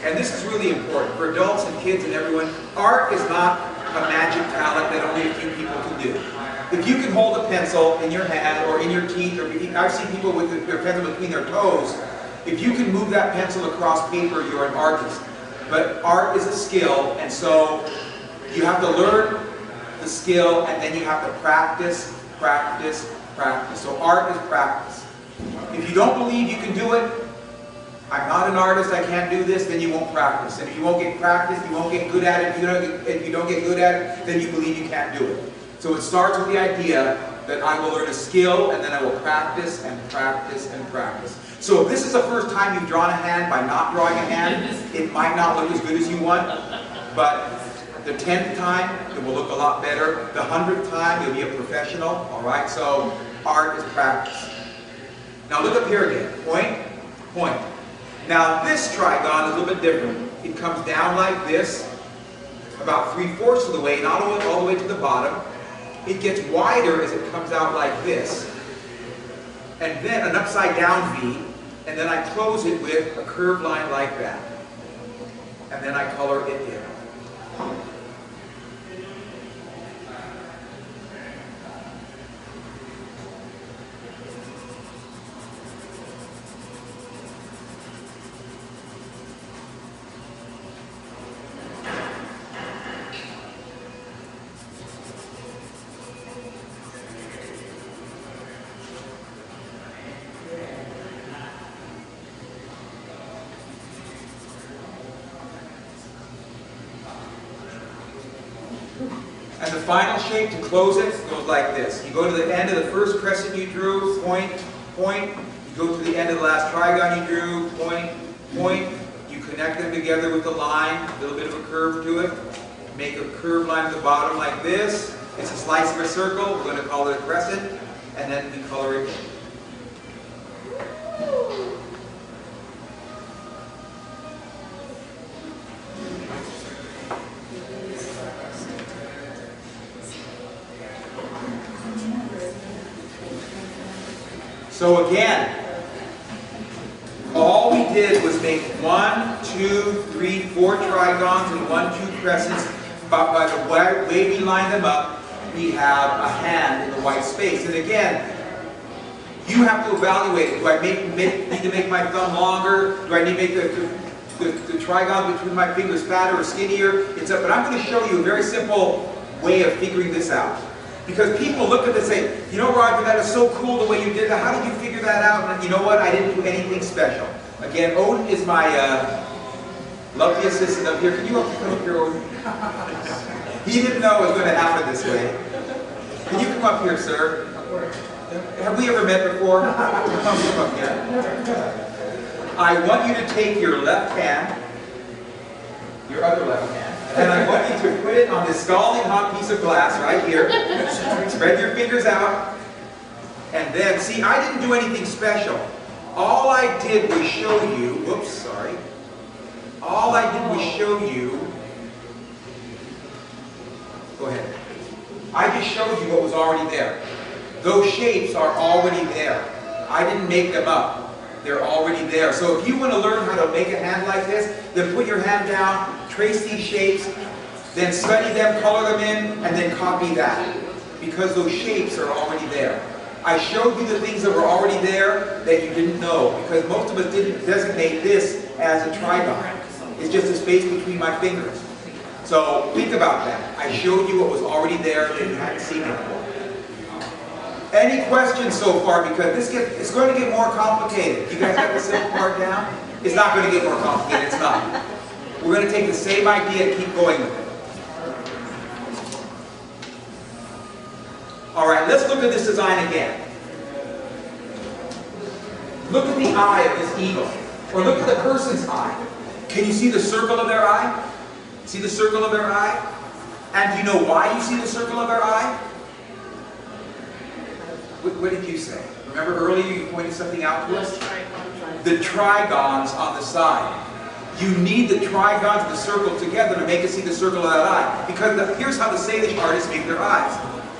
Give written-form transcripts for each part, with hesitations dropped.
and this is really important for adults and kids and everyone, art is not a magic talent that only a few people can do. If you can hold a pencil in your hand or in your teeth, or I've seen people with their pencil between their toes, if you can move that pencil across paper, you're an artist. But art is a skill, and so you have to learn the skill, and then you have to practice, practice, practice. So art is practice. If you don't believe you can do it, I'm not an artist, I can't do this, then you won't practice. And if you won't get practice, you won't get good at it. If you don't get good at it, then you believe you can't do it. So it starts with the idea that I will learn a skill, and then I will practice and practice and practice. So if this is the first time you've drawn a hand by not drawing a hand, it might not look as good as you want, but the 10th time, it will look a lot better. The 100th time, you'll be a professional, all right? So art is practice. Now look up here again. Point, point. Now this trigon is a little bit different. It comes down like this, about 3/4 of the way, not all the way to the bottom. It gets wider as it comes out like this. And then an upside down V, and then I close it with a curved line like that. And then I color it in. And the final shape to close it goes like this. You go to the end of the first crescent you drew, point, point. You go to the end of the last trigon you drew, point, point. You connect them together with the line, a little bit of a curve to it. Make a curved line at the bottom like this. It's a slice of a circle. We're going to call it a crescent. And then we color it in. So again, all we did was make 1, 2, 3, 4 trigons and 1, 2 crescents. But by the way we line them up, we have a hand in the white space. And again, you have to evaluate it. Do I need to make my thumb longer? Do I need to make the trigon between my fingers fatter or skinnier? It's up. But I'm going to show you a very simple way of figuring this out. Because people look at this and say, you know, Roger, that is so cool the way you did that. How did you figure that out? And you know what? I didn't do anything special. Again, Odin is my lovely assistant up here. Can you come up here, Odin? He didn't know it was going to happen this way. Can you come up here, sir? Have we ever met before? Come up here. I want you to take your left hand, your other left hand, and I want you to put it on this scalding hot piece of glass right here. Spread your fingers out. And then, see, I didn't do anything special. All I did was show you, whoops, sorry. All I did was show you, go ahead. I just showed you what was already there. Those shapes are already there. I didn't make them up. They're already there. So if you want to learn how to make a hand like this, then put your hand down, trace these shapes, then study them, color them in, and then copy that. Because those shapes are already there. I showed you the things that were already there that you didn't know, because most of us didn't designate this as a trigon. It's just a space between my fingers. So think about that. I showed you what was already there that you hadn't seen before. Any questions so far? Because it's going to get more complicated. You guys got the simple part down? It's not going to get more complicated. It's not. We're going to take the same idea and keep going with it. All right, let's look at this design again. Look at the eye of this eagle. Or look at the person's eye. Can you see the circle of their eye? See the circle of their eye? And do you know why you see the circle of their eye? What did you say? Remember earlier you pointed something out to us? The trigons on the side. You need the trigons of the circle together to make us see the circle of that eye. Because here's how the Salish artists make their eyes.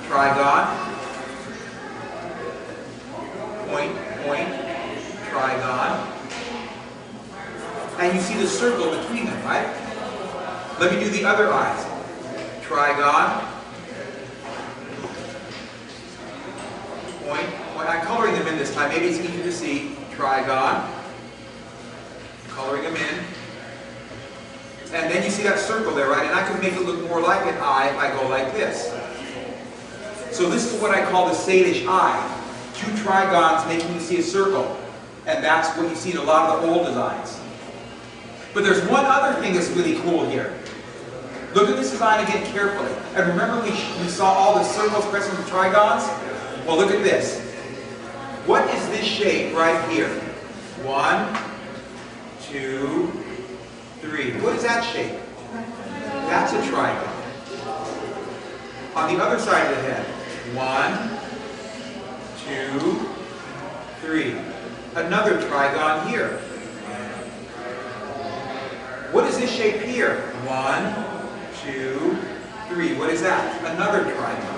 Trigon, point, point, trigon, and you see the circle between them, right? Let me do the other eyes. Trigon. Point. I'm coloring them in this time. Maybe it's easier to see. Trigon. Coloring them in. And then you see that circle there, right? And I can make it look more like an eye if I go like this. So this is what I call the Salish eye. Two trigons making you see a circle. And that's what you see in a lot of the old designs. But there's one other thing that's really cool here. Look at this design again carefully. And remember we saw all the circles pressing the trigons? Well, look at this. What is this shape right here? 1, 2, 3. What is that shape? That's a trigon. On the other side of the head. 1, 2, 3. Another trigon here. What is this shape here? 1, 2, 3. What is that? Another trigon.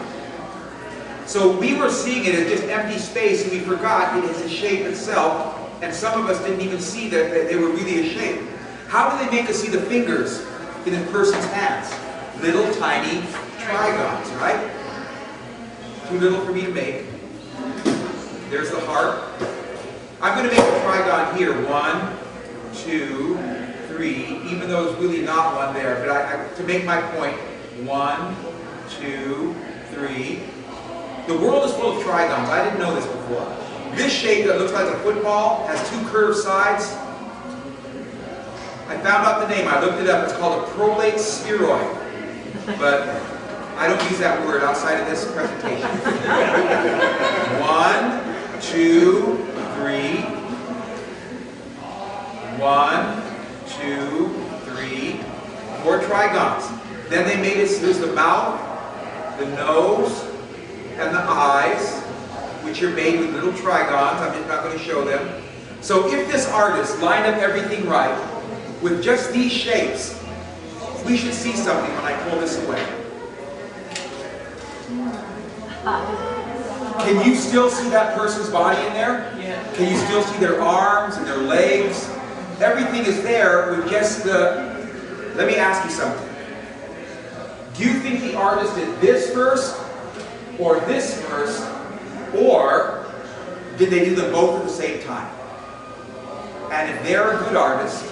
So we were seeing it as just empty space, and we forgot it is a shape itself, and some of us didn't even see that they were really a shape. How do they make us see the fingers in a person's hands? Little tiny trigons, right? Too little for me to make. There's the heart. I'm going to make a trigon here. 1, 2, 3, even though there's really not one there, but to make my point, 1, 2, 3. The world is full of trigons. I didn't know this before. This shape that looks like a football has 2 curved sides. I found out the name. I looked it up. It's called a prolate spheroid. But I don't use that word outside of this presentation. 1, 2, 3. 1, 2, 3. 4 trigons. Then they made it, there's the mouth, the nose, and the eyes, which are made with little trigons. I'm just not going to show them. So if this artist lined up everything right, with just these shapes, we should see something when I pull this away. Can you still see that person's body in there? Yeah. Can you still see their arms and their legs? Everything is there with just the... Let me ask you something. Do you think the artist did this first, or this first, or did they do them both at the same time? And if they're a good artist,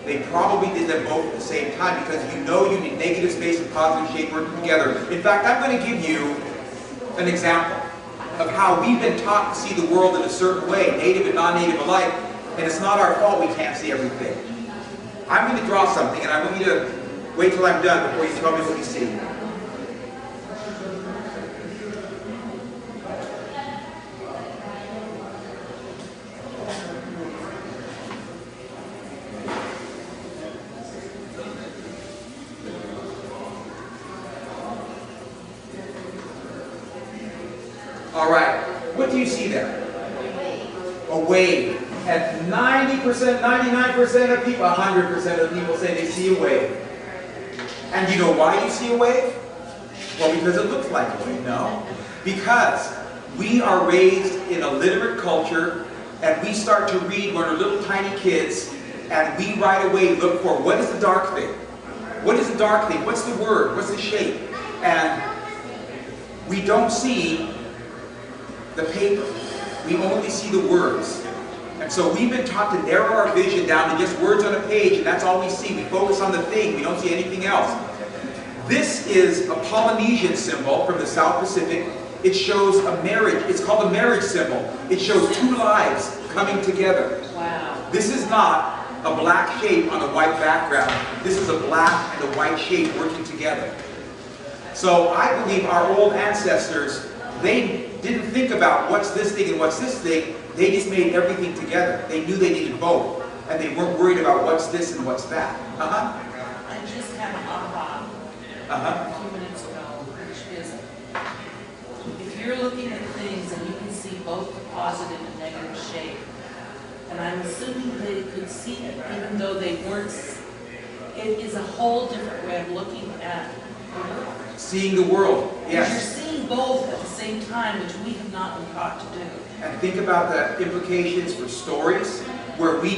they probably did them both at the same time, because you know you need negative space and positive shape working together. In fact, I'm going to give you an example of how we've been taught to see the world in a certain way, native and non-native alike, and it's not our fault we can't see everything. I'm going to draw something, and I want you to wait till I'm done before you tell me what you see. All right, what do you see there? A wave. And 90%, 99% of people, 100% of people say they see a wave. And do you know why you see a wave? Well, because it looks like a wave, no? Because we are raised in a literate culture, and we start to read when we're little tiny kids, and we right away look for, what is the dark thing? What is the dark thing? What's the word? What's the shape? And we don't see the paper. We only see the words. And so we've been taught to narrow our vision down to just words on a page, and that's all we see. We focus on the thing. We don't see anything else. This is a Polynesian symbol from the South Pacific. It shows a marriage. It's called a marriage symbol. It shows 2 lives coming together. Wow. This is not a black shape on a white background. This is a black and a white shape working together. So I believe our old ancestors, they didn't think about what's this thing and what's this thing. They just made everything together. They knew they needed both. And they weren't worried about what's this and what's that. I just had an aha a few minutes ago, which is, if you're looking at things and you can see both the positive and negative shape, and I'm assuming they could see it even though they weren't, it is a whole different way of looking at the world. Seeing the world, yes. You're seeing both at the same time, which we have not been taught to do. And think about the implications for stories, where we